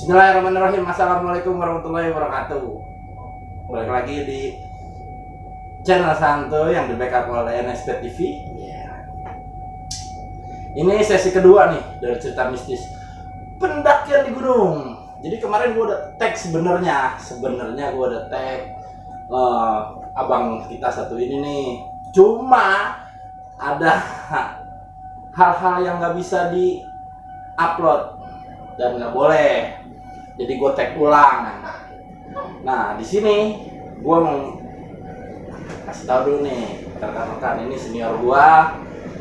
Bismillahirrahmanirrahim. Assalamualaikum warahmatullahi wabarakatuh. Balik lagi di channel Santo yang di backup oleh NSP TV. Ini sesi kedua nih dari cerita mistis pendakian di gunung. Jadi kemarin gue udah tag sebenarnya gue udah tag abang kita satu ini nih. Cuma ada hal-hal yang nggak bisa di upload dan nggak boleh. Jadi gue tag ulang. Nah di sini gue mau kasih tahu dulu nih rekan-rekan, ini senior gue,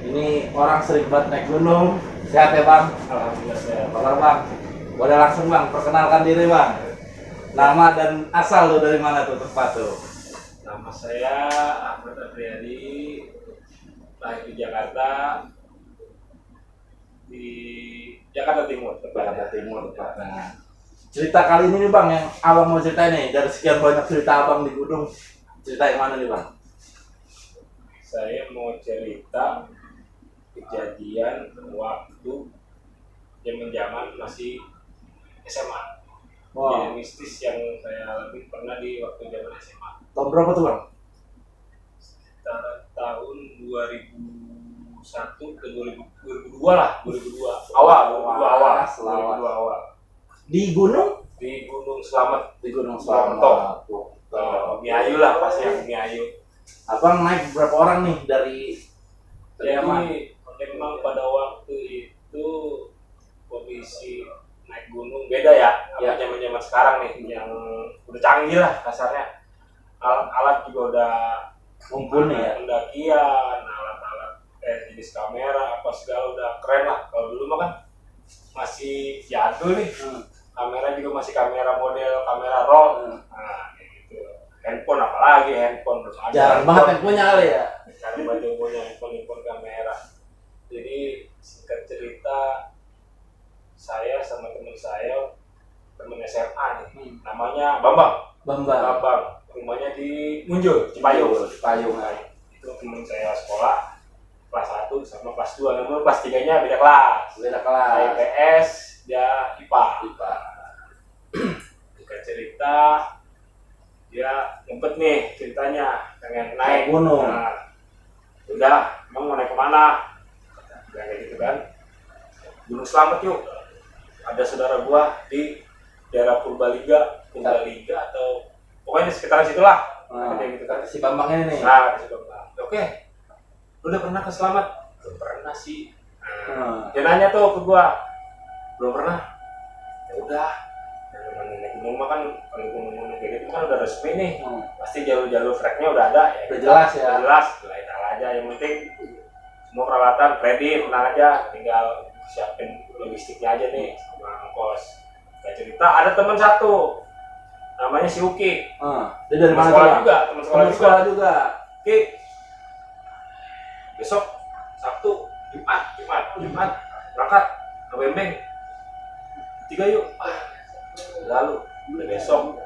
ini orang sering banget naik gunung. Sehat ya bang? Alhamdulillah sehat. Apa bang? Boleh langsung bang, perkenalkan diri bang. Nama dan asal lu dari mana tuh tempat tuh? Nama saya Ahmad Adriani, lahir di Jakarta, di Jakarta Timur. Jakarta Timur. Nah, cerita kali ini nih bang, yang abang mau ceritain nih, dari sekian banyak cerita abang di gunung, cerita yang mana nih bang? Saya mau cerita kejadian waktu zaman masih SMA. Wow. Kejadian mistis yang saya alami pernah di waktu zaman SMA. Tahun berapa tuh bang? Sekitar tahun 2001 ke 2002 lah, 2002 awal. Di gunung? Di Gunung Slamet. Di Gunung Slamet. Tuh. Miayu lah pasti yang Miayu. Abang naik berapa orang nih dari mana? Jadi memang pada waktu itu kondisi naik gunung beda ya, Ya. zaman sekarang nih yang udah canggih lah kasarnya. Alat juga udah Mumpuni ya? pendakian, alat-alat jenis kamera apa segala udah keren lah. Kalau dulu mah kan masih jadul nih. Kamera juga masih kamera model kamera roll. Nah, kayak gitu. Handphone apalagi handphone belum ada. Jarang banget yang punya kali ya? Jarang banget yang punya handphone kamera. Jadi singkat cerita, saya sama teman saya, teman SMA nih, namanya Bambang. Rumahnya di Munjul, Cipayung. Nah. Itu teman saya sekolah kelas 1 sama kelas 2, namun kelas 3-nya beda kelas. Saya IPS, dia IPA. Singkat cerita, dia ngumpet nih ceritanya, pengen naik gunung. Nah, udah, emang mau naik kemana? Kayak gitu kan. Gunung Slamet yuk. Ada saudara gua di daerah Purbalingga atau pokoknya di sekitaran situlah. Kayak gitu kan. Si Bambang ini nih. Nah, di situ Bang. Oke. Lu udah pernah ke Slamet? Belum pernah sih. Dia nanya tuh ke gua. Belum pernah. Ya udah. Naik gunung mah kan kalau gunung kayak gitu kan udah resmi nih. Pasti jalur-jalur treknya udah ada ya. Udah jelas ya. Udah jelas. Lain hal aja, yang penting semua peralatan ready, tenang aja, tinggal siapin logistiknya aja nih sama ongkos. Kayak cerita ada teman satu namanya si Uki. Dia dari mana sekolah tuh, juga, teman sekolah juga. Uki. Besok Sabtu, Jumat berangkat ke Bembeng. 3 yuk. Lalu udah besok.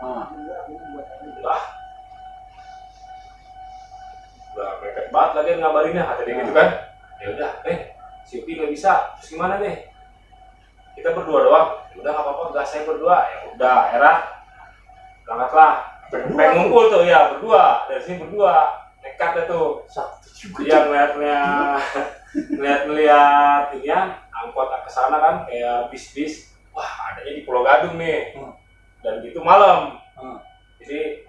Udah mepet banget lagi ngabarinnya, kata dia gitu kan. Ya udah, si Upi nggak bisa, terus gimana nih? Kita berdua doang. Ya udah nggak apa-apa, gas saya berdua. Ya udah, era berangkatlah. Pengen ngumpul tuh ya berdua, dari sini berdua. Nekat deh tuh. Dia ngeliat ini ya, angkot ke sana kan kayak bis. Wah, adanya di Pulau Gadung nih. Dan gitu malam. Jadi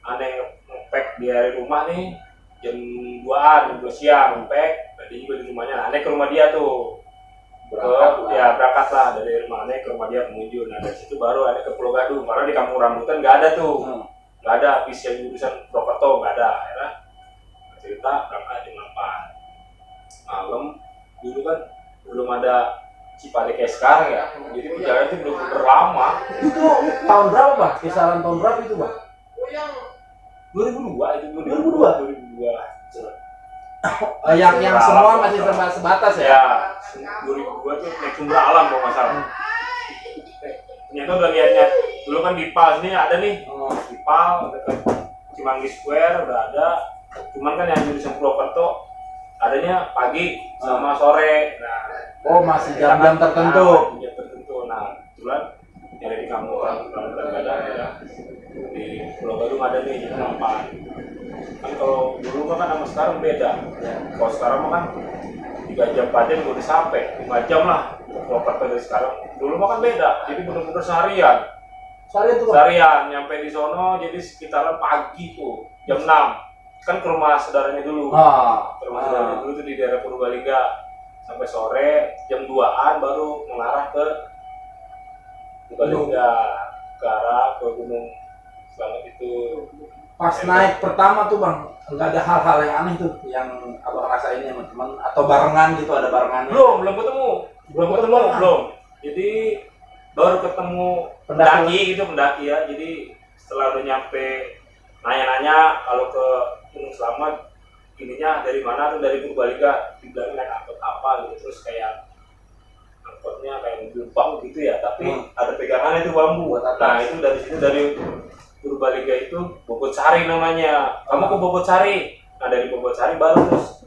aneh nge-pack di hari rumah nih. Jam 2 siang nge-pack. Tadi juga di rumahnya. Aneh ke rumah dia tuh. Berangkat lah dari rumah aneh ke rumah dia Munjul. Nah dari situ baru aneh ke Pulau Gadung. Karena di Kampung Rambutan nggak ada tuh. Nggak ada bis yang jurusan Purwokerto, nggak ada. Ya. Cerita berangkat jam 8 malam. Dulu kan belum ada Cipade kayak sekarang ya. Jadi perjalanan itu bener-bener lama. Itu tahun berapa bang? Kisaran tahun berapa itu bang? 2002 itu. 2002. Yang semua masih sebatas ya? Ya, 2002 tuh naik sumber alam kalau nggak salah. Ternyata udah lihat dulu kan di PAL sini ada nih. Di PAL dekat Cimanggi Square udah ada. Cuman kan yang jurusan Purwokerto adanya pagi sama sore. Nah, masih jam-jam tertentu. Jam tertentu. Nah, kebetulan nyari di mah kan sama sekarang beda. Ya. Kalau sekarang mah kan 3 jam 4 jam gue udah sampai, 5 jam lah. Kalau dari sekarang, dulu mah kan beda. Jadi bener-bener seharian. Seharian nyampe di sono, jadi sekitaran pagi tuh jam 6 kan ke rumah saudaranya dulu. Ke rumah saudaranya dulu tuh di daerah Purbalingga sampai sore jam 2-an baru mengarah ke Purbalingga ke arah ke Gunung Slamet itu. Pas naik pertama tuh bang, nggak ada hal-hal yang aneh tuh yang abang rasain sama teman atau barengan gitu, ada barengannya? Belum ketemu. Jadi baru ketemu pendaki gitu, pendaki ya. Jadi setelah udah nyampe nanya-nanya kalau ke Gunung Slamet ininya dari mana tuh, dari Purbalingga, dibilangin naik angkot apa gitu, terus kayak angkotnya kayak mobil bambu gitu ya, tapi ada pegangannya itu bambu. Nah itu dari situ, dari Purbalingga itu Bobotsari namanya. Kamu ke Bobotsari. Nah dari Bobotsari baru terus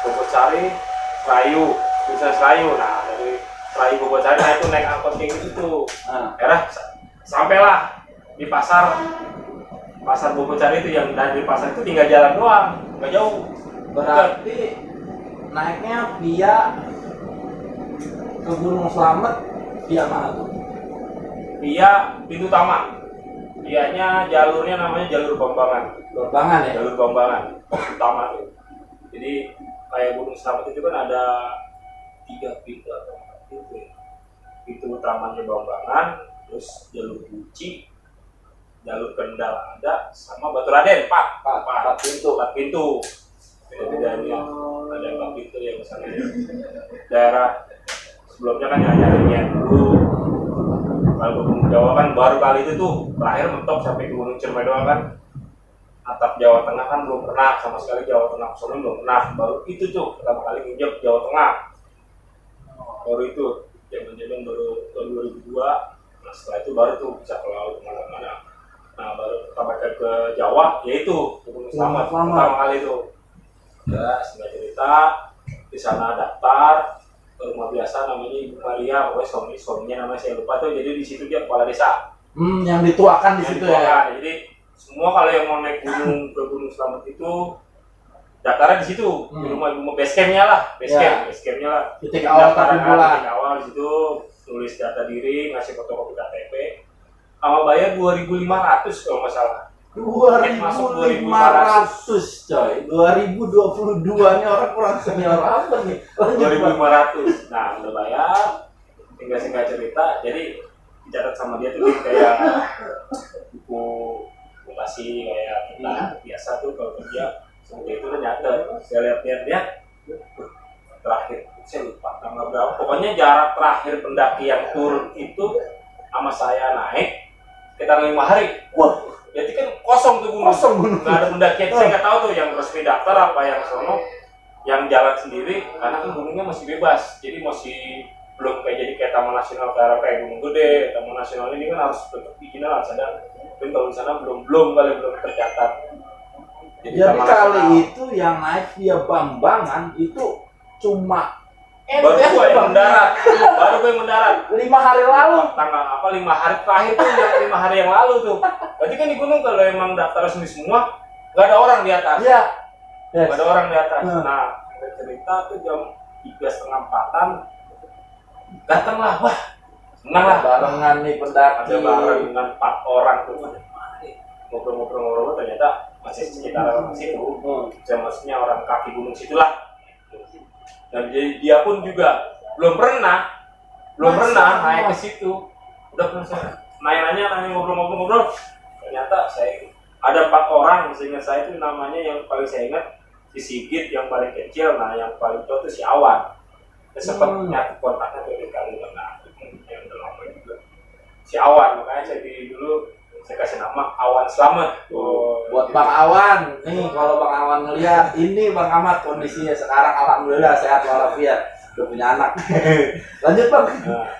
Bobotsari Rayu, bisa Rayu. Nah dari Rayu Bobotsari, nah itu naik angkot kayak gitu tuh. Sampailah di pasar Bobotsari itu, yang dari pasar itu tinggal jalan doang, nggak jauh. Berarti naiknya via ke Gunung Slamet via mana tuh? Via pintu utama. Vianya jalurnya namanya jalur Bambangan. Jalur Bambangan utama tuh. Jadi kayak Gunung Slamet itu kan ada 3 pintu atau 4 pintu ya. Pintu utamanya Bambangan, terus jalur Guci, jalur Kendal ada, sama Batu Raden, 4 pintu. Beda-bedanya ada 4 pintu yang misalnya daerah sebelumnya kan hanya dulu. Kalau ke Gunung Jawa kan baru kali itu tuh, terakhir mentok sampai ke Gunung Ciremai doang kan. Atap Jawa Tengah kan belum pernah, sama sekali Jawa Tengah soalnya belum pernah. Baru itu tuh pertama kali nginjek Jawa Tengah. Baru itu zaman-zaman baru tahun 2002. Nah setelah itu baru tuh bisa ke laut kemana-mana. Nah baru pertama kali ke Jawa, yaitu ke Gunung Slamet pertama kali itu. Ya singkat cerita, di sana daftar rumah biasa namanya Ibu Maria, pokoknya suaminya namanya saya lupa tuh. Jadi di situ dia kepala desa. Yang dituakan di situ ya. Jadi semua kalau yang mau naik gunung ke Gunung Slamet itu daftarnya di situ, di rumah base campnya lah, base campnya lah. Titik awal titik awal di situ, tulis data diri, ngasih fotokopi KTP, sama bayar 2.500 kalau nggak salah. 2.500 coy. 2022 nih orang kurang senior apa nih? 2.500. Nah udah bayar, tinggal singkat cerita. Jadi dicatat sama dia tuh kayak buku kasih kayak kita biasa tuh kalau kerja seperti itu kan nyatet. Saya lihat terakhir saya lupa tanggal berapa. Pokoknya jarak terakhir pendaki yang turun itu sama saya naik sekitar 5 hari. Wah. Jadi kan kosong tuh gunung, nggak ada pendakian. Saya nggak tahu tuh yang resmi daftar apa yang sono, yang jalan sendiri, karena kan gunungnya masih bebas, jadi masih belum kayak Taman Nasional kayak Gunung Gede. Taman Nasional ini kan harus tetap bikinan harus ada, tapi kalau di sana belum tercatat. Jadi kali itu yang naik via Bambangan itu cuma baru gue yang mendarat 5 hari lalu. Tanggal apa 5 hari terakhir tuh, yang 5 hari yang lalu tuh. Berarti kan di gunung kalau emang daftar resmi semua, nggak ada orang di atas. Iya. Nggak ada orang di atas. Nah, cerita tuh jam 3:30-4-an datanglah, wah senang lah. Barengan nih pendaki. Ada bareng dengan 4 orang tuh. Ngobrol-ngobrol ternyata masih sekitar situ. Maksudnya orang kaki gunung situlah. Dan jadi dia pun juga belum pernah naik ke situ. Udah pernah nanya ngobrol. Ternyata saya ada 4 orang, seingat saya itu namanya yang paling saya ingat si Sigit yang paling kecil, nah yang paling tua itu si Awan. Saya sempat nyatu kontaknya tuh kali yang udah lama juga. Si Awan, makanya saya dulu saya kasih nama Awan Slamet. Buat Bang Awan, nih kalau Bang Awan ngeliat ini Bang Ahmad kondisinya sekarang alhamdulillah sehat walafiat, udah punya anak. Lanjut Bang. Nah,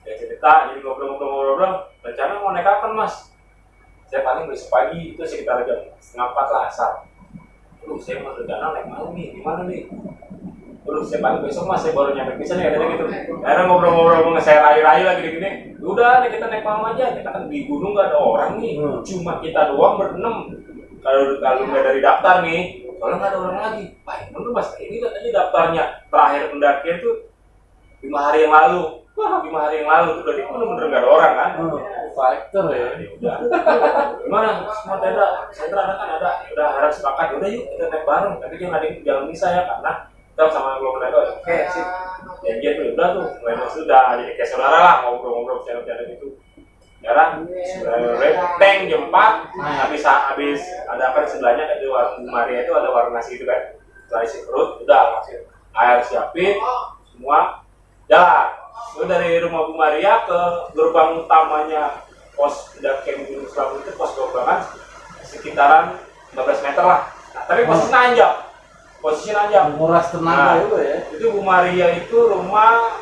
ya cerita, jadi ngobrol, rencana mau naik kapan Mas? Saya paling besok pagi itu sekitar jam 3:30 lah asar. Saya mau rencana naik malam nih, gimana nih? Saya paling besok Mas, saya baru nyampe bisa nih katanya gitu. Akhirnya ngobrol saya rayu-rayu lagi gini. Udah nih kita naik malam aja, kita kan di gunung gak ada orang nih, cuma kita doang berenam. kalau nggak dari daftar nih, soalnya nggak ada orang lagi. Pak, emang tuh mas ini katanya daftarnya terakhir pendakian tuh 5 hari yang lalu. Wah, 5 hari yang lalu tuh berarti bener-bener nggak ada orang kan? Factor ya. Udah. Gimana? Semua tenda, sentra ada kan ada. Ya udah harus sepakat. Udah yuk kita naik bareng. Tapi dia nggak jangan bisa ya karena kita sama kelompok naik. Oke sih. Janjian tuh udah tuh. Mulai sudah jadi kayak saudara lah ngobrol-ngobrol bercanda-bercanda gitu. Sekarang tank jam 4 habis ada apa di sebelahnya kan di warung Maria itu ada warung nasi itu kan. Setelah isi perut udah langsung air siapin semua jalan. Itu dari rumah Bu Maria ke gerbang utamanya pos pendakian Gunung Slawu itu pos gerbang sekitaran 15 meter lah. Nah, tapi posisi nanjak. Menguras tenaga itu ya. Itu Bu Maria itu rumah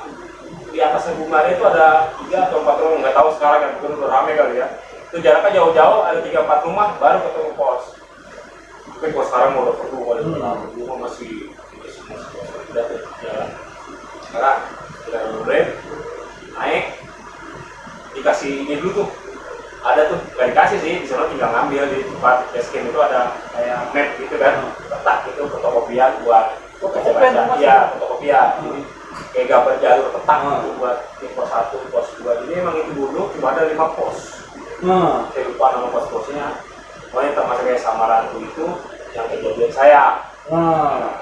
di atasnya Bu Maria itu ada 3 atau 4 rumah, nggak tahu sekarang kan, itu udah rame kali ya. Itu jaraknya jauh-jauh, ada 3-4 rumah baru ketemu pos. Tapi pos sekarang udah perlu kali rumah masih udah jalan. Sekarang kita rem naik, dikasih ini dulu tuh. Ada tuh, nggak dikasih sih, di sana tinggal ngambil di tempat basecamp itu ada kayak map gitu kan, letak gitu fotokopian buat baca-baca. Iya, fotokopian. Kayak gambar jalur petang gitu buat di pos 1, pos 2. Jadi emang itu dulu cuma ada 5 pos. Saya lupa nama pos-posnya. Pokoknya termasuk kayak Samarantu itu yang kejadian saya. Nah,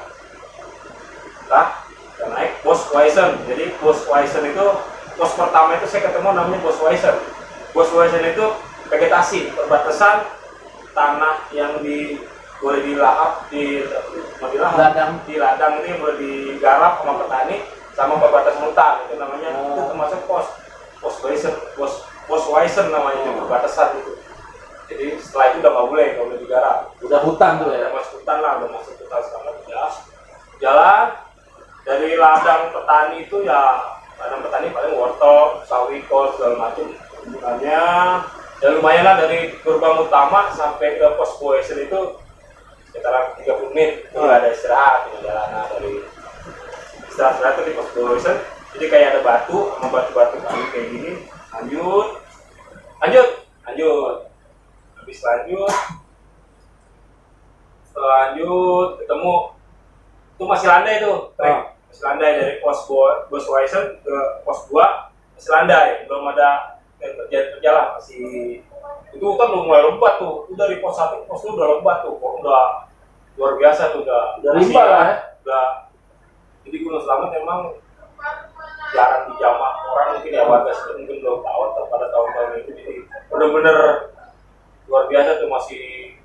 kita naik pos Waisen. Jadi pos Waisen itu pos pertama itu saya ketemu namanya pos Waisen. Pos Waisen itu vegetasi perbatasan tanah yang boleh dilahap di ladang itu yang boleh digarap sama petani sama perbatasan hutan itu namanya itu termasuk pos Waisen namanya itu perbatasan itu. Jadi setelah itu udah nggak boleh digarap. Udah hutan tuh ya. Udah masuk hutan lah, udah masuk hutan sekarang ya. Jalan dari ladang petani itu ya ladang petani paling wortel, sawi, kol segala macam. Hubungannya ya lumayan lah dari gerbang utama sampai ke pos Waisen itu sekitar 30 menit. Itu nggak ada istirahat, perjalanan dari istirahat di pos Waisen. Jadi kayak ada batu sama batu-batu kayak gini. Lanjut. Habis lanjut ketemu itu masih landai tuh. Masih landai dari pos Waisen ke pos 2 masih landai, belum ada terjalan masih itu kan udah mulai lebat tuh. Itu dari pos 1 ke pos 2 udah lebat tuh. Udah luar biasa tuh udah rimba lah ya. Udah. Jadi Gunung Slamet memang jarang dijamah orang mungkin ya warga sekitar mungkin belum tahu atau pada tahun-tahun itu jadi benar-benar luar biasa tuh masih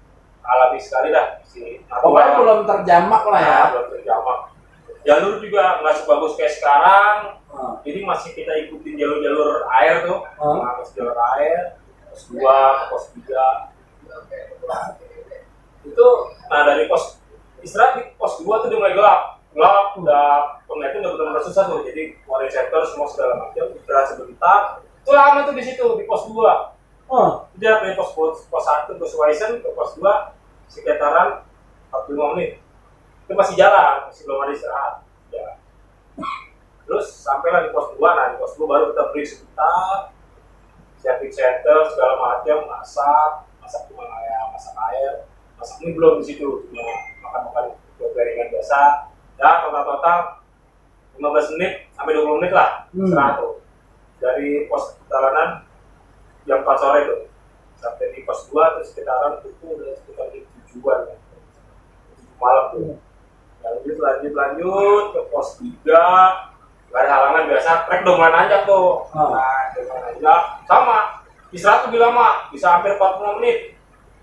alami sekali dah masih pokoknya belum terjamak lah ya. Belum terjamak. Jalur juga nggak sebagus kayak sekarang. Jadi masih kita ikutin jalur air tuh, masih jalur air, pos 2, pos 3. Itu, nah dari pos istirahat di pos 2 tuh udah mulai gelap, udah penglihatan udah benar-benar susah tuh. Jadi warga sektor semua segala macam istirahat sebentar. Itu lama tuh di situ di pos 2. Dia dari pos 1 pos Waisen ke pos 2 sekitaran 45 menit. Itu masih jalan, masih belum ada istirahat. Jalan. Terus sampailah di pos 2, nah di pos 2 baru kita break sebentar, siapin shelter segala macam, masak cuma kayak masak mie belum di situ, cuma makan gorengan biasa. Ya total 15 menit sampai 20 menit lah istirahat tuh. Dari pos perjalanan jam 4 sore tuh sampai di pos 2 terus sekitaran itu udah sekitar jam 7-an ya. 7 malam tuh. Lanjut ke pos 3. Gak ada halangan biasa, trek udah mulai nanjak tuh. Nah, nanjak sama istirahat lebih lama, bisa hampir 45 menit.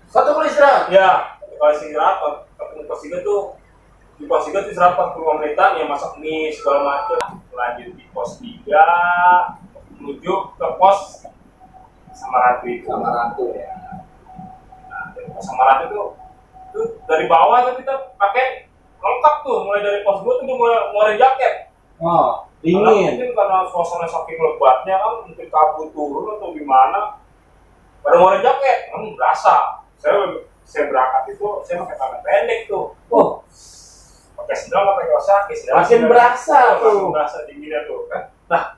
Satu kali istirahat? Ya, kalau istirahat ketemu pos 3 tuh di pos 3 tuh istirahat 45 menitan ya, masak mie segala macam. Lanjut di pos 3 menuju ke pos Samarantu ya. Nah, dari pos Samarantu tuh dari bawah tuh kita pakai lengkap tuh, mulai dari pos 2 tuh udah mulai ngeluarin jaket. Dingin. Mungkin karena suasana saking lebatnya kan, mungkin kabut turun atau gimana. Pada ngeluarin jaket, berasa. Saya berangkat itu, saya pakai tangan pendek tuh. Pakai sendal, pakai kaos kaki. Makin berasa tuh. Makin berasa dinginnya tuh kan. Nah,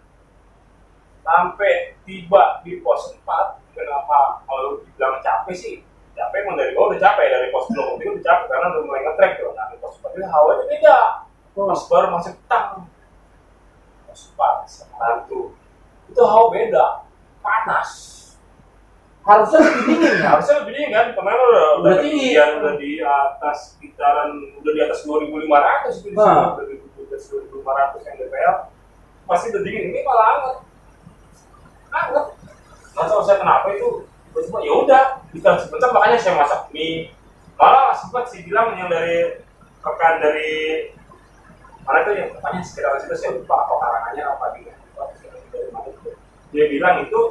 sampai tiba di pos 4, kenapa kalau dibilang capek sih? capek emang dari bawah udah capek, dari pos 23 udah capek karena udah mulai nge-track tuh. Nah di pos 4 hawanya beda, pos baru masuk tang, pos 4 sama itu hawa beda, panas. Harusnya lebih dingin ya. Harusnya lebih dingin kan, kemarin udah tinggi. udah di atas sekitaran, udah di atas 2.500 itu di sini, udah di atas 2.500 yang DPR, pasti udah dingin. Ini malah hangat, nggak tahu saya kenapa itu. Cuma ya udah, ditahan sebentar, makanya saya masak mie. Malah sempat sih bilang yang dari rekan dari mana itu yang katanya sekitar situ, saya lupa apa karangannya apa dia dari mana itu. Dia bilang itu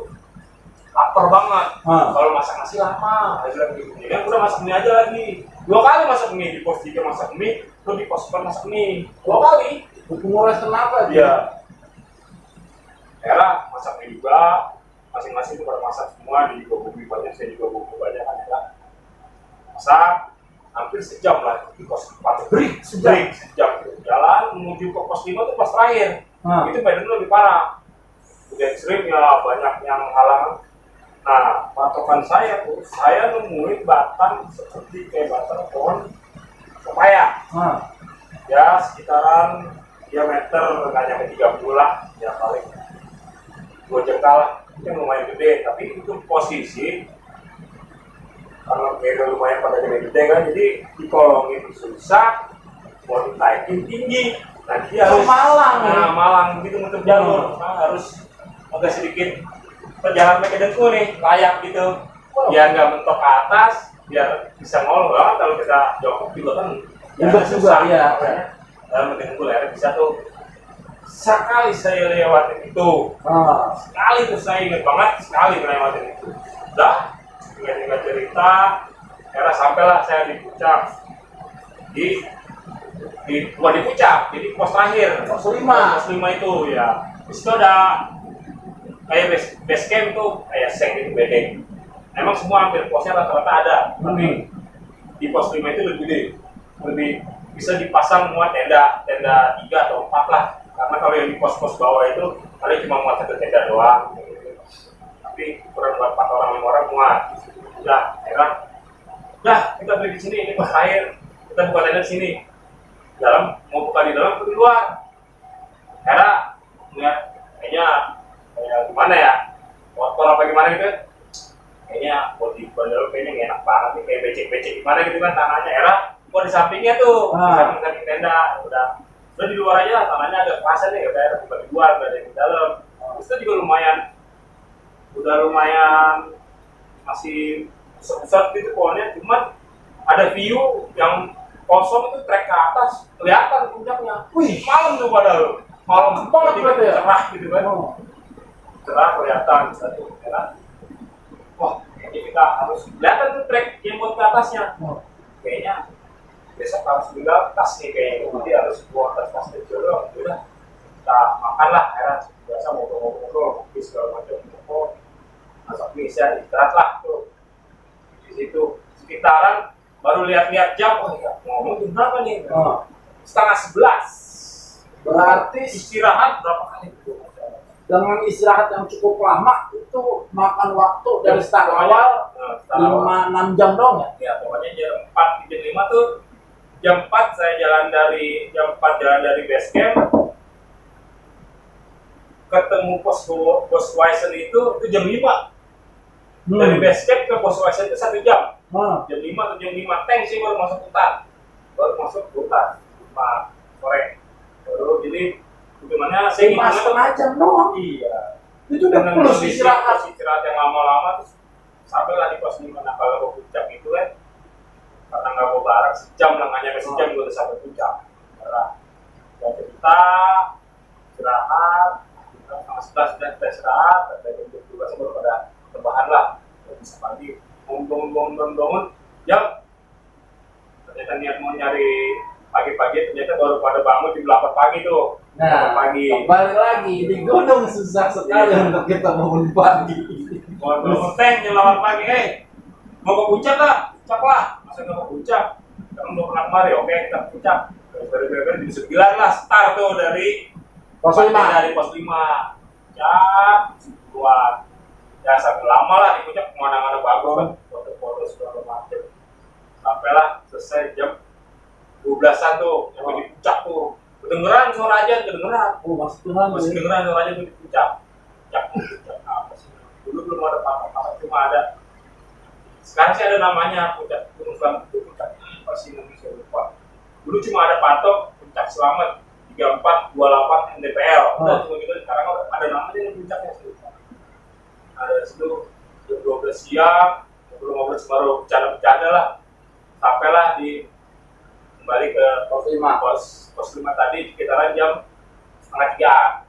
lapar banget. Kalau masak nasi lama. Dia bilang gitu. Ya udah masak mie aja lagi. 2 kali masak mie, di pos 3 masak mie, terus di pos 4 masak mie. 2 kali. Penguras tenaga dia. Iya. Era masak mie juga. Masing-masing itu pada masak semua, di juga bumbu banyak, saya juga bumbu banyak kan ya. Masak hampir sejam lah di pos 4. Break sejam. Jalan menuju ke pos 5 itu pos terakhir. Itu medan lebih parah. Udah ekstrim ya, banyak yang halang. Nah, patokan saya tuh, saya nemuin batang seperti kayak batang pohon pepaya. Ya sekitaran diameter nggak nyampe 30 lah, ya paling 2 jengkal lah. Itu yang lumayan gede, tapi itu posisi karena beda lumayan pada gede-gede kan, jadi dikolongin susah, mau ditaikin tinggi. Nah dia harus malang gitu untuk jalur, harus agak sedikit perjalanan pakai dengkul nih, layak gitu, biar nggak mentok ke atas, biar bisa ngolong. Kalau kita jongkok juga kan susah ya. Dalam pakai dengkul akhirnya bisa tuh. Sekali saya lewatin itu, sekali tuh saya ingat banget, sekali lewatin itu. Udah, tinggal cerita, era sampailah saya di puncak, di puncak, jadi pos terakhir, pos 5 itu ya. Di situ ada kayak base camp tuh, kayak seng itu bedeng. Emang semua hampir posnya rata-rata ada, tapi di pos 5 itu lebih bisa dipasang muat tenda 3 atau 4 lah. Karena kalau yang di pos-pos bawah itu paling cuma muat 1 tenda doang, tapi kurang buat 4 orang 5 orang muat. Udah, kita beli di sini, ini pos air, kita buka tenda di sini. Mau buka di dalam atau di luar? Kayaknya kayak gimana ya? Kotor apa gimana gitu? Kayaknya buat di dalam kayaknya nggak enak banget nih, kayak becek-becek gimana gitu kan tanahnya. Buat di sampingnya tuh, di samping tenda, udah di luar aja, tanahnya agak kerasan nih, kayak bukan di luar, nggak ada yang di dalam. Itu juga lumayan masih besar gitu pohonnya, cuman ada view yang kosong itu trek ke atas, kelihatan puncaknya. Wih, malam tuh padahal, malam banget berarti ya, cerah gitu kan, cerah kelihatan satu, ya. Wah, kayaknya kita harus kelihatan tuh trek yang buat ke atasnya. Kayaknya besok harus tinggal tas nih kayaknya, jadi harus buang tas kecil doang. Udah kita makan lah, biasa ngobrol-ngobrol, kopi segala macam, masak mie, istirahat lah tuh di situ sekitaran. Baru lihat-lihat jam, ngomong jam berapa nih? 10:30. Berarti istirahat berapa kali? Dengan istirahat yang cukup lama itu makan waktu dari start awal 5-6 jam dong ya? Ya pokoknya jam 4, jam 5 tuh. Jam 4 saya jalan dari base camp, ketemu pos Wisen itu jam 5. Dari base camp ke pos Wisen itu 1 jam. Jam 5 atau jam 5 tank sih baru masuk hutan. 5 sore. Baru jadi gimana saya 5,5 jam doang. Iya. Itu udah plus istirahat yang lama-lama terus sampailah di pos 5. Nah kalau ke puncak itu kan karena nggak mau bareng sejam lah, nggak nyampe sejam gue udah sampai puncak. Kita istirahat, setengah 11 sudah kita istirahat, dan jam 12 baru pada terbahan lah. Bisa pagi, bangun, jam. Ternyata niat mau nyari pagi-pagi, ternyata baru pada bangun jam 8 pagi tuh. Nah, pagi. Kembali lagi di gunung susah sekali untuk kita bangun pagi. Bangun tank jam 8 pagi, mau ke puncak lah, puncak lah. Masa nggak ke puncak? Kamu udah pernah kemari, oke kita ke puncak. Dari 9 lah start tuh dari pos 5. Ya, buat ya sampai lama lah di puncak, pemandangannya bagus kan, foto-foto ngobrol segala macam. Sampailah selesai jam 12-an tuh, yang di puncak tuh. Kedengeran suara aja, kedengeran. Oh, masih Tuhan. Masih kedengeran suara aja di puncak. Puncak apa sih? Dulu belum ada patok-patok, cuma ada. Sekarang sih ada namanya puncak Gunung Selamat itu puncak apa sih namanya saya lupa. Dulu cuma ada patok puncak Selamat 3428 mdpl. Udah cuma gitu. Sekarang ada namanya yang puncaknya sih. Ada situ jam 12 siang, ngobrol-ngobrol baru bercanda-bercanda lah. Sampailah di kembali ke Pos 5. pos 5 tadi sekitaran jam setengah 3.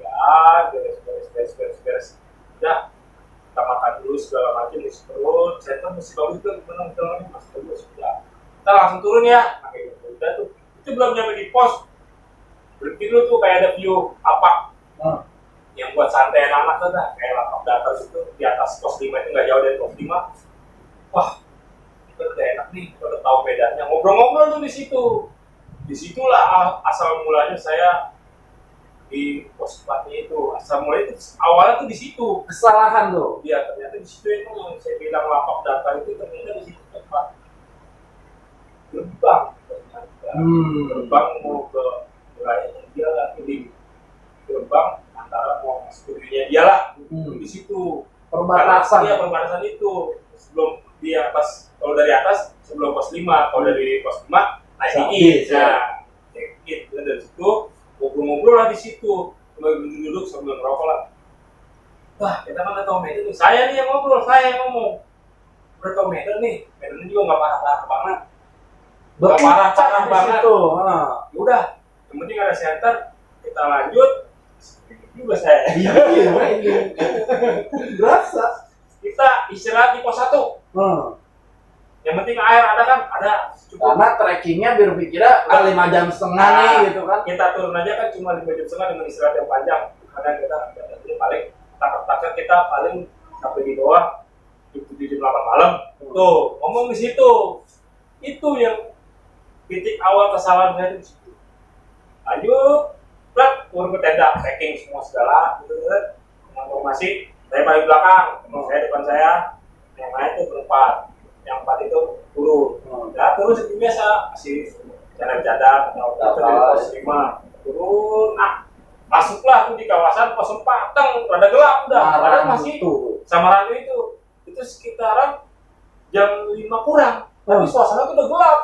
Ya, beres. Udah, kita makan dulu segala macam di perut. Center masih bagus tuh, menang-menangnya masih bagus. Udah, kita langsung turun ya. Pakai udah tuh, itu belum nyampe di pos. Berhenti dulu tuh kayak ada view apa? Yang buat santai anak-anak tuh dah, kayak laptop datar itu di atas pos 5 itu nggak jauh dari pos 5. Wah, itu udah enak nih, kita udah tahu bedanya. Ngobrol-ngobrol tuh di situ. Disitulah asal mulanya saya di pos 4 itu. Asal mulanya itu awalnya tuh di situ. Kesalahan tuh. Iya, ternyata di situ itu yang saya bilang laptop datar itu ternyata di situ tempat gerbang. Gerbang mau ke wilayahnya dia lah, ini gerbang antara mau masuk ke dunia dia lah. Di situ Perbatasan. Iya, perbatasan itu. Sebelum di atas, kalau dari atas sebelum pos 5, kalau dari pos 5 naik dikit. Nah, dikit. Dan dari situ ngobrol-ngobrol lah di situ. Sambil duduk sambil ngerokok lah. Wah, kita kan udah tahu medan nih. Saya nih yang ngobrol, saya yang ngomong. Udah tahu medan nih. Medannya juga nggak parah-parah banget. Nggak parah-parah banget. Ya udah, yang penting ada center. Kita lanjut. Juga saya. Iya, berasa. Kita istirahat di pos 1. Yang penting air ada kan? Ada. Cukup. Karena trekkingnya biar pikirnya 5 jam setengah nih gitu kan. Kita turun aja kan cuma 5 jam setengah dengan istirahat yang panjang. Karena kita paling takut kita paling sampai di bawah jam 7 jam 8 malam. Tuh, ngomong di situ. Itu yang titik awal kesalahan saya di situ. Lanjut, turun ke tenda, packing semua segala, gitu kan. Informasi, saya paling belakang, teman saya depan saya, yang lain itu berempat, yang 4 itu turun. Ya turun seperti biasa, masih jalan-jalan, atau dari pos 5 turun, masuklah tuh di kawasan pos 4, rada gelap udah, padahal masih Samarandu itu sekitaran jam 5 kurang, tapi suasana tuh udah gelap.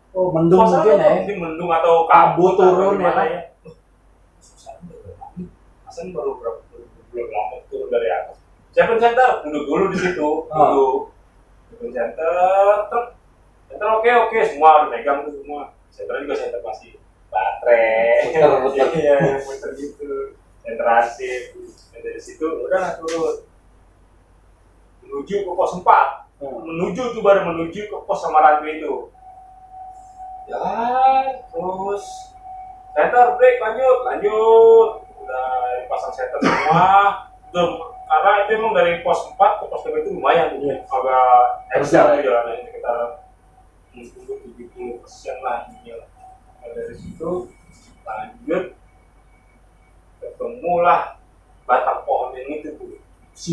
Oh, mendung mungkin ya. Mendung atau kabut turun ya kan. Asan baru belum lama turun dari atas. Siapa center? Duduk dulu di situ. Duduk center. Center oke semua udah megang tuh semua. Center juga center masih baterai. Iya, muter gitu. Sentrasi. Dari situ udah turun. Menuju ke pos 4. Menuju ke pos Samarandu itu. Ya, terus center break lanjut udah dipasang center semua. Karena itu emang dari pos 4 ke pos 5 itu lumayan agak ekstra jalannya sekitar 70% lah ini. Dari situ lanjut ketemulah batang pohon yang itu tuh.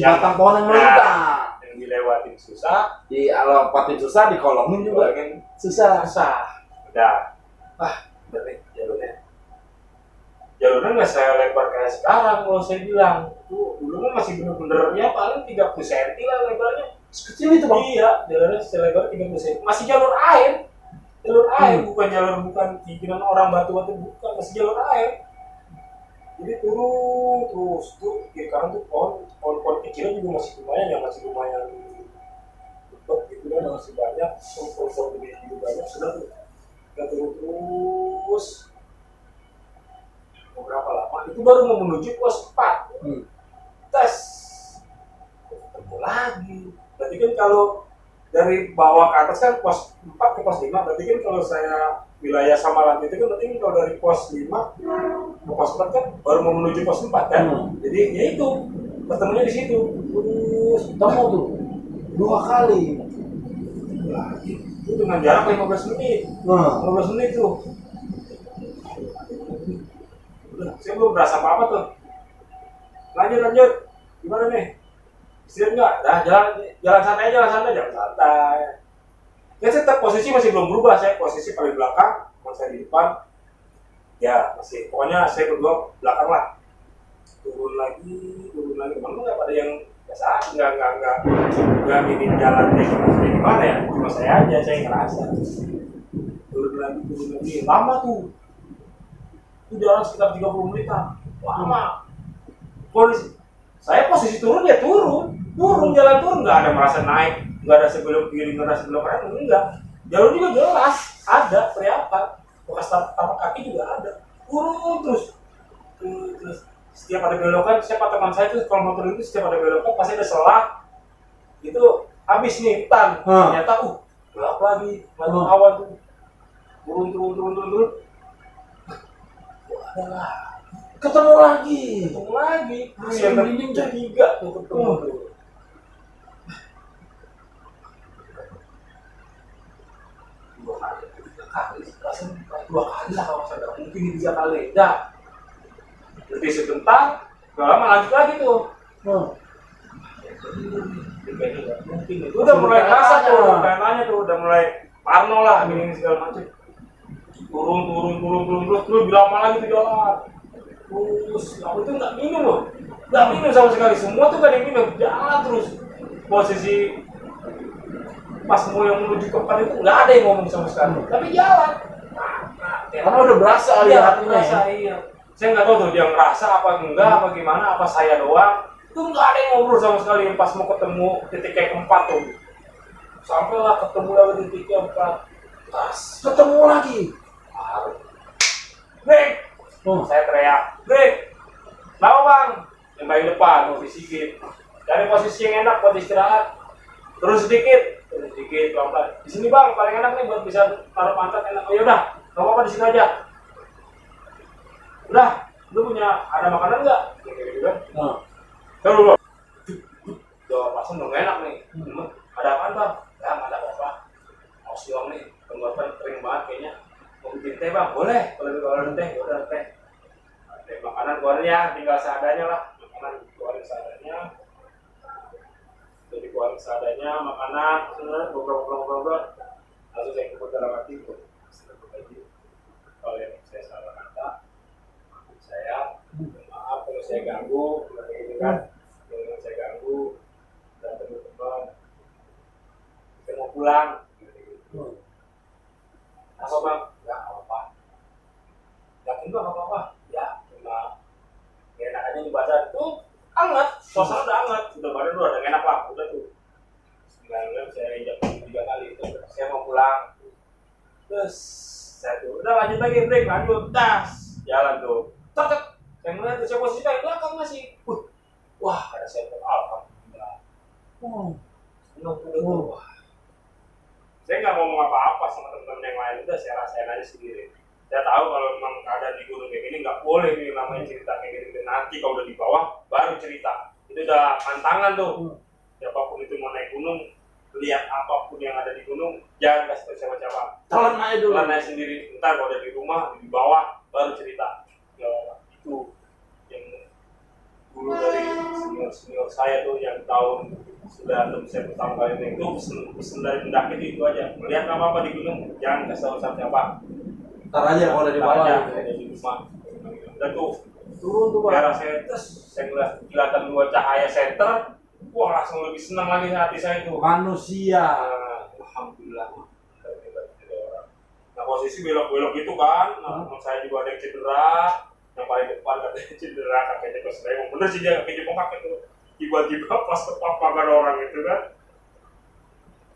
Batang pohon yang melintang. Yang dilewatin susah, dilewatin susah, dikolongin juga kan susah. Udah, udah nih jalurnya nggak saya lebar kayak sekarang. Kalau saya bilang tuh dulu kan masih bener-bener ya paling 30 cm lah lebarnya, sekecil itu bang. Iya, jalurnya selebar 30 cm, masih jalur air bukan bikinan orang batu-batu, bukan, masih jalur air. Jadi turun terus tuh kiri kanan tuh pohon kecilnya juga masih lumayan betul gitu kan, masih banyak pohon gede juga banyak. Sudah tuh kita turun terus beberapa lama itu baru mau menuju pos 4. Tes ketemu lagi. Berarti kan kalau dari bawah ke atas kan pos 4 ke pos 5, berarti kan kalau saya wilayah Samarandu itu kan berarti kan kalau dari pos 5 ke pos 4 kan baru mau menuju pos 4 kan. Jadi ya itu ketemunya di situ. Terus ketemu tuh 2 kali lagi. Itu dengan jarak 15 menit. 15 menit tuh. Udah, saya belum berasa apa-apa tuh. Lanjut. Gimana nih? Istirahat nggak? Nah, jalan santai, jalan santai. Ya tetap posisi masih belum berubah, saya posisi paling belakang, saya di depan. Ya masih, pokoknya saya berdua belakang lah. Turun lagi, memang nggak pada yang biasa, nggak ini jalan kayak gimana ya? Cuma saya aja, saya ngerasa. Turun lagi, lama tuh. Itu jalan sekitar 30 menitan, lama. Saya posisi turun ya turun jalan turun, nggak ada merasa naik, nggak ada sebelum kiri, nggak ada sebelum kanan, enggak. Jalur juga jelas, ada teriakan, bekas tapak kaki juga ada, turun terus. Setiap ada belokan, siapa teman saya tuh kalau motor itu setiap ada belokan pasti ada selah, itu habis nih tan, ternyata gelap lagi, awan tuh, turun. Adalah Ketemu lagi. Terus yang ketiga tuh ketemu tuh. Dua kali lah kalau saya mungkin 3 kali. Dah. Berhenti sebentar, gak lama lanjut lagi tuh. Mungkin itu udah mulai rasa tuh, kayaknya tuh udah mulai parno lah, gini segala macam. Turun terus bilang apa lagi tuh jalan. Terus aku itu nggak minum loh, nggak minum sama sekali, semua tuh gak ada yang minum, jalan terus. Posisi pas mau yang menuju ke depan itu nggak ada yang ngomong sama sekali, tapi jalan. Karena udah berasa hatinya. Iya. Saya nggak tahu tuh dia ngerasa apa enggak, apa gimana, apa saya doang. Itu nggak ada yang ngobrol sama sekali. Pas mau ketemu titik yang keempat tuh, sampailah ketemu lagi titik yang keempat. Ketemu lagi. Break. Saya teriak, break. Kenapa bang? Yang baik depan, posisi sikit. Cari posisi yang enak buat istirahat. Terus sedikit, pelan-pelan. Di sini bang, paling enak nih buat bisa taruh pantat enak. Oh yaudah, nggak apa-apa di sini aja. Udah, lu punya ada makanan nggak? Gitu kan? Terus udah langsung udah enak nih. Ada apaan bang? Ya nggak ada apa-apa. Mau siang nih, tenggorokan kering banget kayaknya. Mau bikin teh bang? Boleh. Kalau ada teh, udah teh. Teh makanan keluarin ya, tinggal seadanya lah. Makanan keluarin seadanya. Jadi dikeluarin seadanya, makanan, ngobrol. Lalu saya ikut dalam hati itu. Kalau yang saya salah kata, saya maaf kalau saya ganggu, gitu kan? Kalau saya ganggu, dan teman-teman, saya mau pulang. Apa bang? Ya apa-apa. Yakin bang apa-apa? Ya cuma enak aja di badan tuh hangat, suasana udah hangat, udah badan udah ada enak lah, udah tuh. Sebenarnya saya injak 3 kali itu, saya mau pulang. Terus saya tuh udah lanjut lagi break, lanjut das jalan tuh. Tek, saya ngeliat saya posisi kayak belakang masih. Wah, ada senter, alhamdulillah. Wah. Saya nggak ngomong apa-apa sama teman-teman yang lain, udah saya rasain aja sendiri. Saya tahu kalau memang keadaan di gunung kayak gini nggak boleh nih namanya cerita kayak gini. Nanti kalau udah di bawah baru cerita. Itu udah pantangan tuh. Siapapun itu mau naik gunung, lihat apapun yang ada di gunung, jangan kasih tahu siapa-siapa. Telan aja dulu. Telan aja sendiri. Ntar kalau udah di rumah, di bawah baru cerita. Ya, itu yang dulu dari senior saya tuh yang tahun sudah saya pertama kali naik itu pesen dari pendaki itu aja. Melihat apa-apa di gunung, jangan kasih tahu siapa. Ntar aja kalau udah di bawah. Ada di rumah. Dan tuh turun tuh daerah saya, terus saya ngeliat kelihatan 2 cahaya center. Wah langsung lebih senang lagi hati saya itu. Manusia. Alhamdulillah. Nah posisi belok-belok gitu kan, teman saya juga ada yang cedera, yang paling depan katanya cedera kakeknya pas saya mau bener sih dia kakinya bengkak itu. Tiba-tiba pas pagar orang itu kan,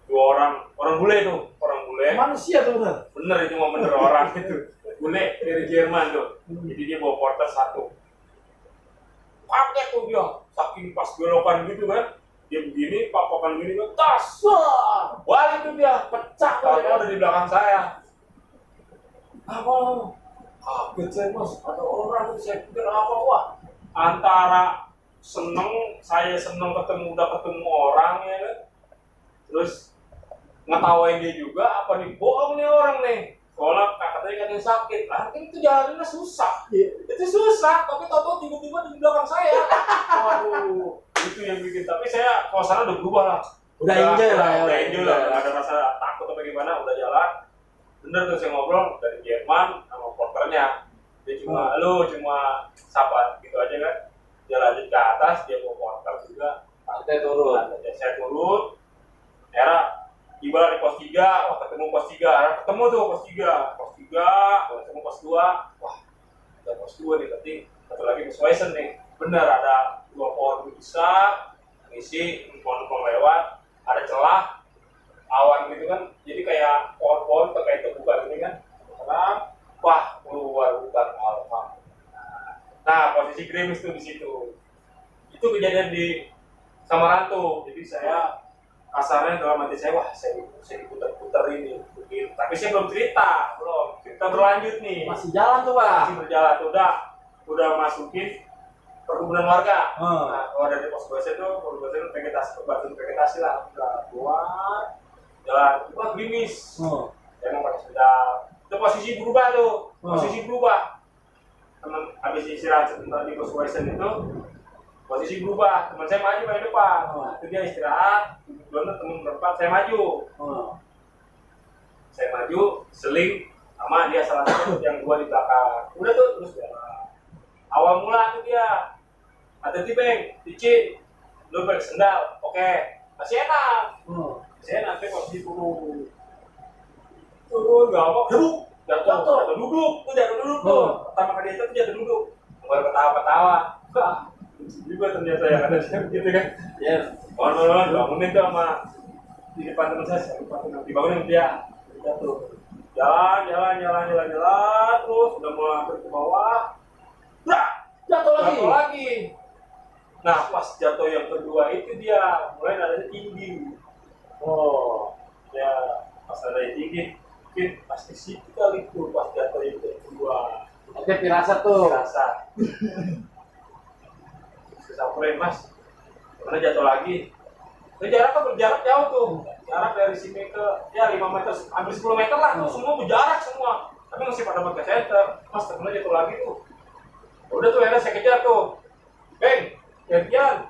2 orang bule itu, orang bule. Manusia tuh bener. Bener itu mau bener orang itu, bule dari Jerman tuh. Jadi dia bawa porter 1. Pakai tuh dia, saking pas belokan gitu kan, dia begini, papakan gini kan, tas, balik tuh dia, pecah kalau ada di belakang saya. Apa? Kaget saya mas, ada orang itu saya pikir apa wah, antara saya seneng udah ketemu orang ya kan, terus ngetawain dia juga, apa nih bohong nih orang nih. Soalnya katanya katanya sakit, kan itu jalannya susah, itu susah, tapi tahu tiba-tiba di belakang saya. Waduh, itu itu yang bikin. Tapi saya suasana udah berubah lah. Udah enjoy lah ya. Udah enjoy lah, nggak ada rasa takut atau gimana, udah jalan. Bener tuh saya ngobrol dari Jerman sama porternya. Dia cuma sapa gitu aja kan. Dia lanjut ke atas, dia mau porter juga. Saya turun. Saya turun. Era tiba di pos 3, wah ketemu pos 3. Era ketemu tuh pos 3. Pos 3, ketemu pos 2. Wah, ada pos 2 nih, berarti satu lagi pos Wesen nih. Bener ada 2 pohon besar, ngisi pohon-pohon lewat. Ada celah awan gitu kan, jadi kayak pohon-pohon terkait terbuka gini kan. Sekarang, wah keluar hutan alfa. Nah posisi gerimis tuh di situ. Itu kejadian di Samarantu. Jadi saya kasarnya dalam hati saya, wah saya diputar-putar ini. Tapi saya belum cerita berlanjut nih. Masih jalan tuh Pak. Masih berjalan, udah masukin perkebunan warga. Nah, kalau dari pos BC itu, vegetasi, batu vegetasi lah, udah keluar, jalan, wah gerimis. Saya mau pakai sepeda, itu posisi berubah tuh, Teman habis istirahat sebentar di pos BC itu, posisi berubah, teman saya maju ke depan, itu dia istirahat, bener teman berempat, saya maju. Saya maju, seling, sama dia salah satu yang gua di belakang. Udah tuh terus jalan. Awal mula tuh dia. Hati-hati Bang, licin, lu pakai sendal, oke, masih enak. Masih enak, tapi posisi turun nggak apa, jatuh duduk tuh. Pertama kali itu jatuh duduk, baru ketawa-ketawa. Juga ternyata yang ada gitu kan. Ya, kawan-kawan bangunin tuh sama di depan teman saya, dibangunin dia. Jatuh. Jalan, terus udah mulai hampir ke bawah. Jatuh lagi. Nah, pas jatuh yang kedua itu dia mulai nadanya tinggi. Ya pas nadanya tinggi, mungkin pasti situ kali itu pas jatuh yang kedua. Oke, pirasat tuh. Pirasat. Samperin Mas, mana jatuh lagi. Jaraknya berjarak jauh tuh. Jarak dari sini ke ya 5 meter, hampir 10 meter lah. Tuh semua berjarak semua. Tapi masih pada pakai center. Mas, temennya jatuh lagi tuh. Udah tuh akhirnya saya kejar tuh. Bang, gantian.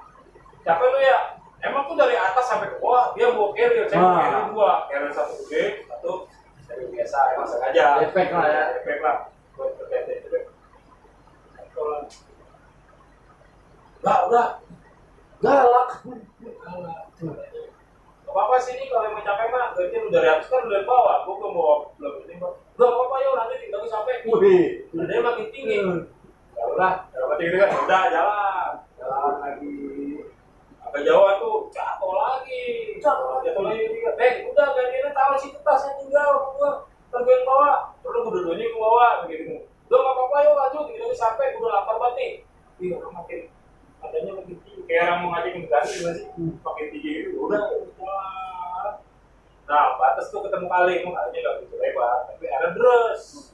Siapa lu ya? Emang tuh dari atas sampai ke bawah dia bawa carrier, saya bawa carrier 2. Carrier 1 gede, 1 carrier biasa, emang sengaja. Efek lah ya. Efek lah. Buat berkaitan itu. Udah. Galak. Apa sih ini kalau yang capek mah, gantian udah dari atas kan udah dari bawah. Gua belum ini, Bang. Udah apa yuk nanti tinggal sampai. Ada yang makin tinggi. Ya udah, dapat gitu kan. Udah jalan lagi. Agak jauh tuh jatuh lagi. Udah gantiannya taruh situ tasnya tinggal gua. Terbaik bawah. Terus dua-duanya ke bawah begitu. Udah enggak apa-apa yuk lanjut gitu sampai udah lapar banget nih. Iya, makin adanya makin tinggi. Kayak orang mau ngajakin ganti gimana sih? Makin tinggi gitu. Udah. Nah, batas tuh ketemu kali. Emang kalinya nggak begitu lebar. Tapi ada deres.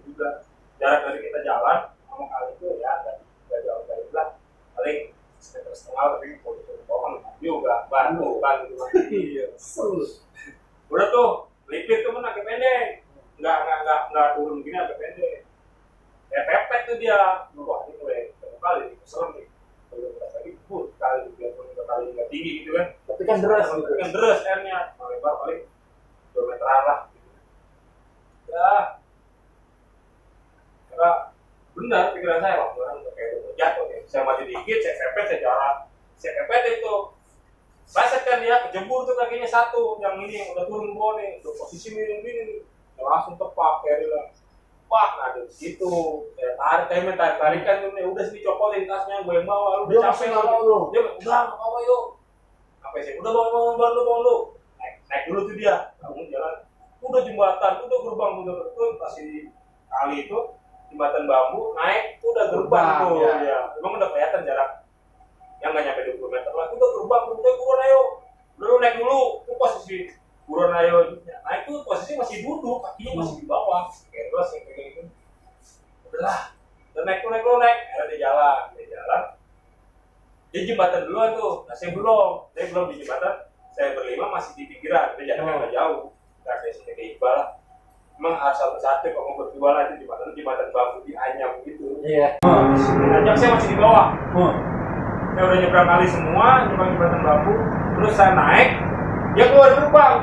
Juga. Jarak dari kita jalan sama kali itu ya nggak jauh dari belah. Paling sekitar setengah tapi kalau itu pohon juga batu kan gitu. Iya. Udah tuh lipit temen agak pendek. Nggak turun gini agak pendek. Kayak pepet tuh dia. Wah ini mulai kali serem nih. Kalau berasa lagi kali biarpun kali nggak tinggi gitu kan. Tapi kan deras gitu. Kan deras airnya. Lebar paling 2 meteran lah. Ya. Karena benar pikiran saya waktu orang kayak jatuh ya. Saya maju dikit, saya pepet itu. Baset kan dia kejebur tuh kakinya satu, yang ini yang udah turun bawah nih, udah posisi ini, langsung tepak kayak lah. Wah, ada di situ. Saya tarikan tuh nih, udah sini copotin tasnya, gue yang bawa, lu udah capek lu. Dia udah nggak apa yuk. Sampai saya udah bangun lu. Naik dulu tuh dia, bangun jalan. Udah jembatan, udah gerbang tuh pasti kali itu jembatan bambu naik, udah gerbang tuh. Ya. Memang udah kelihatan jarak. Yang nggak nyampe 20 meter lah, udah gerbang, udah buruan ayo. Udah lu naik dulu, itu posisi buruan ayo. Naik tuh posisi masih duduk, kakinya masih di bawah. Kayak terus yang kayak gitu. Udahlah, udah naik. Akhirnya dia jalan. Dia jembatan duluan tuh, nah saya belum di jembatan. Saya berlima masih di pinggiran, dia jalan nggak jauh. Nah dari sini ke Iqbal lah. Emang harus satu-satu kalau mau berdua lah itu jembatan bambu di anyam gitu. Iya. Anyam saya masih di bawah. saya udah nyebrang kali semua, nyebrang jembatan bambu, terus saya naik, dia keluar gerbang.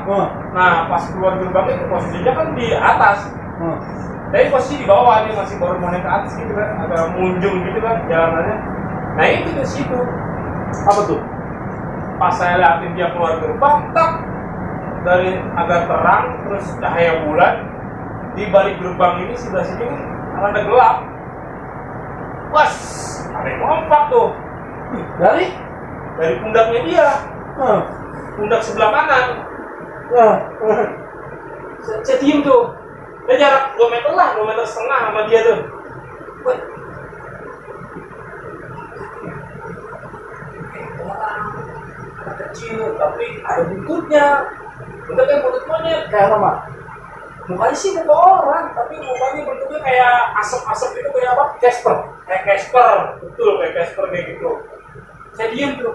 Nah pas keluar gerbang itu posisinya kan di atas, tapi posisi di bawah, dia masih baru mau naik ke atas gitu kan, agak munjung gitu kan jalanannya. Nah itu ke situ, Apa tuh? pas saya liatin dia keluar gerbang, tak dari agak terang, terus cahaya bulan di balik gerbang ini sebelah sini kan ada gelap. Was, ada yang lompat tuh Dari? dari pundaknya dia, pundak sebelah kanan. Saya diem tuh, dia jarak 2 meter lah, 2 meter setengah sama dia tuh. Wah, anak kecil tapi ada buntutnya, bentuknya buntut monyet. Kayak apa? Mukanya sih muka orang, tapi mukanya bentuknya kayak asap-asap gitu, kayak apa? Casper. Kayak Casper, betul kayak Casper kayak gitu. Saya diem tuh,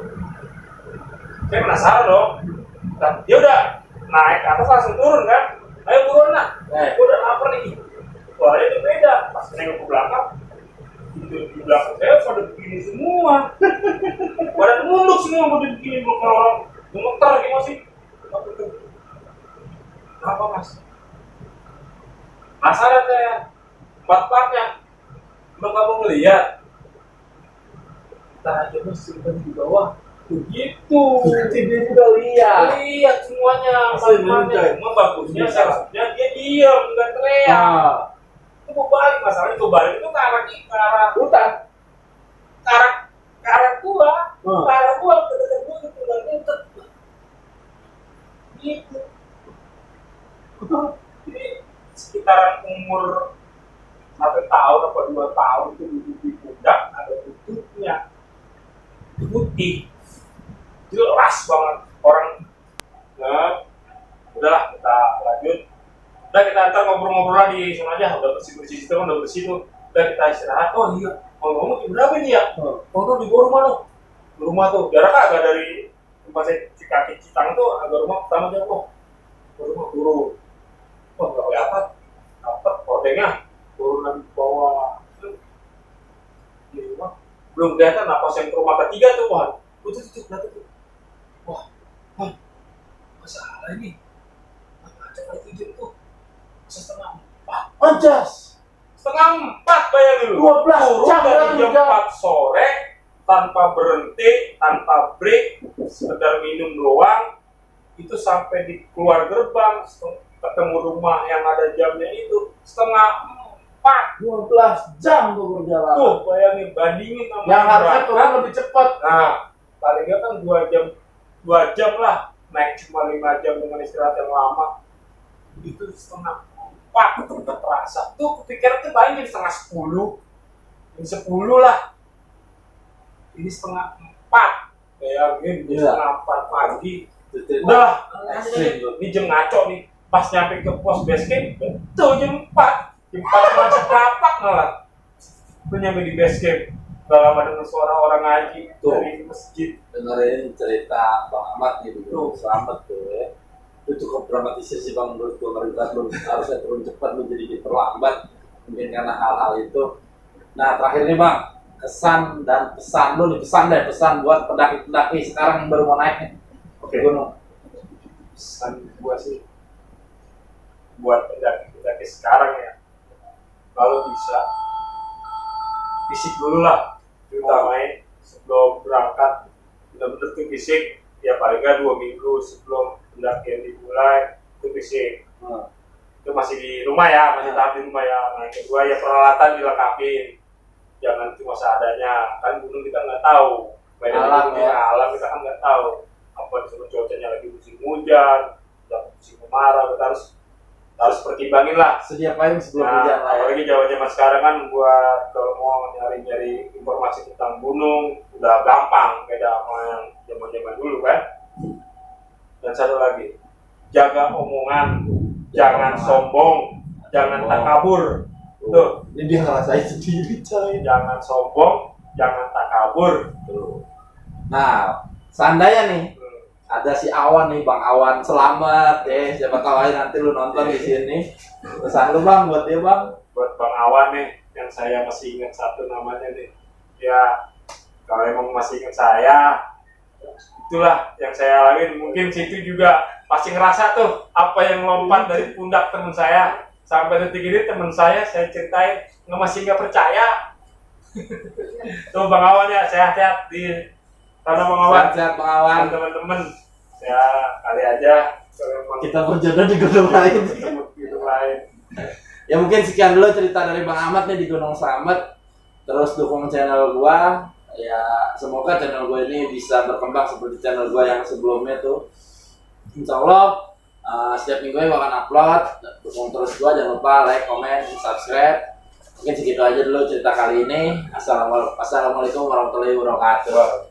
saya penasaran dong. Nah, dia udah naik ke atas langsung turun kan? Ayo turun lah, gue udah lapar nih. Wah itu beda, pas nengok ke belakang, di belakang saya pada begini semua, pada nunduk semua pada begini, bukan orang gemeter gimana sih? Kenapa mas? Penasaran saya, empat-empatnya, udah kamu ngeliat? Kita aja mas simpan di bawah, begitu. Dia juga lihat. Lihat semuanya, semuanya. Cuma bagusnya seharusnya dia diam, nggak teriak. Itu mau balik, masalahnya mau balik itu ke arah Hutan. ke arah gua, ke dekat gua gitu, nggak ngintip. Gitu. Jadi sekitaran umur 1 tahun atau 2 tahun itu duduk di pundak, ada tutupnya putih, jelas banget orang. Nah, udahlah kita lanjut. Udah kita antar ngobrol-ngobrol lagi sana aja, udah bersih-bersih situ kan, udah bersih tuh. Udah kita istirahat. Oh iya, ngomong berapa ini ya? Oh di bawah rumah tuh. Di rumah tuh, jarak agak dari tempat saya kaki Citang tuh, agak rumah pertama jauh. Rumah turun. Oh nggak kelihatan. Dapat kodenya turun lagi ke bawah. Di rumah belum kelihatan, napas yang ke rumah ketiga tuh, wah, tuh, wah, masalah ini. Apa coba itu jam tuh? Setengah 4. Anjas. Setengah 4 bayangin lu. 12 jam dari jam juga. 4 sore tanpa berhenti, tanpa break, sekedar minum doang. Itu sampai di keluar gerbang, ketemu rumah yang ada jamnya itu setengah 4. 12 jam tuh berjalan. Tuh, bayangin, bandingin sama Yang harusnya berangkat. turun lebih cepat. Nah, paling nggak kan 2 jam lah, naik cuma 5 jam dengan istirahat yang lama. Itu setengah 4, udah terasa. Tuh, kepikiran tuh paling jadi setengah 10. Ini 10 lah. Ini setengah 4. Bayangin, setengah 4 pagi. Udah, ini jam ngaco nih. Pas nyampe ke pos base camp, tuh jam 4. Jam 4 macet kapak malah. Itu nyampe di base camp. Gak lama dengar suara orang ngaji dari masjid. Dengerin cerita Bang Ahmad nih dulu. Selamat tuh ya. Itu cukup dramatisir sih Bang, menurut gue. Ngeritas lu harusnya turun cepat, lu jadi diperlambat. Mungkin karena hal-hal itu. Nah terakhir nih Bang, kesan dan pesan lu nih, pesan buat pendaki-pendaki sekarang yang baru mau naik nih. Oke. Gunung. Pesan gua sih buat pendaki sekarang ya, kalau bisa fisik dulu lah, terutama sebelum berangkat. Bener-bener tuh fisik ya, paling nggak 2 minggu sebelum pendakian dimulai itu fisik. Itu masih di rumah ya, masih tahap di rumah ya. Nah yang kedua ya peralatan dilengkapin, jangan cuma seadanya, kan gunung kita nggak tahu, Alam ya. alam kita kan nggak tahu apa disuruh cuacanya lagi musim hujan, musim kemarau, kita harus pertimbangin lah. Sedia payung sebelum hujan lah ya. Apalagi zaman sekarang kan buat kalau mau nyari informasi tentang gunung udah gampang, beda sama yang zaman dulu kan. Dan satu lagi, jaga omongan, jangan sombong, jangan takabur. Tuh, Ini dia ngerasain sendiri coy. jangan sombong, jangan takabur. Tuh. Nah, seandainya nih ada si Awan nih, Bang Awan, selamat ya. Siapa tahu aja nanti lu nonton di sini. Pesan lu Bang buat dia Bang. Buat Bang Awan nih, yang saya masih ingat satu namanya nih. Ya, Kalau emang masih ingat saya, itulah yang saya alamin. Mungkin situ juga pasti ngerasa tuh apa yang lompat dari pundak teman saya. Sampai detik ini teman saya ceritain masih nggak percaya. Tuh Bang Awan ya, sehat-sehat di tanah Bang Awan. Sehat-sehat Bang Awan. Teman-teman, ya kali aja Kita berjodoh di gunung lain. Gunung lain. Ya mungkin sekian dulu cerita dari Bang Ahmad nih di Gunung Slamet. Terus dukung channel gua. Ya semoga channel gua ini bisa berkembang seperti channel gua yang sebelumnya tuh. Insya Allah setiap minggu gua akan upload. Dukung terus gua, jangan lupa like, comment, subscribe. Mungkin segitu aja dulu cerita kali ini. Assalamualaikum warahmatullahi wabarakatuh.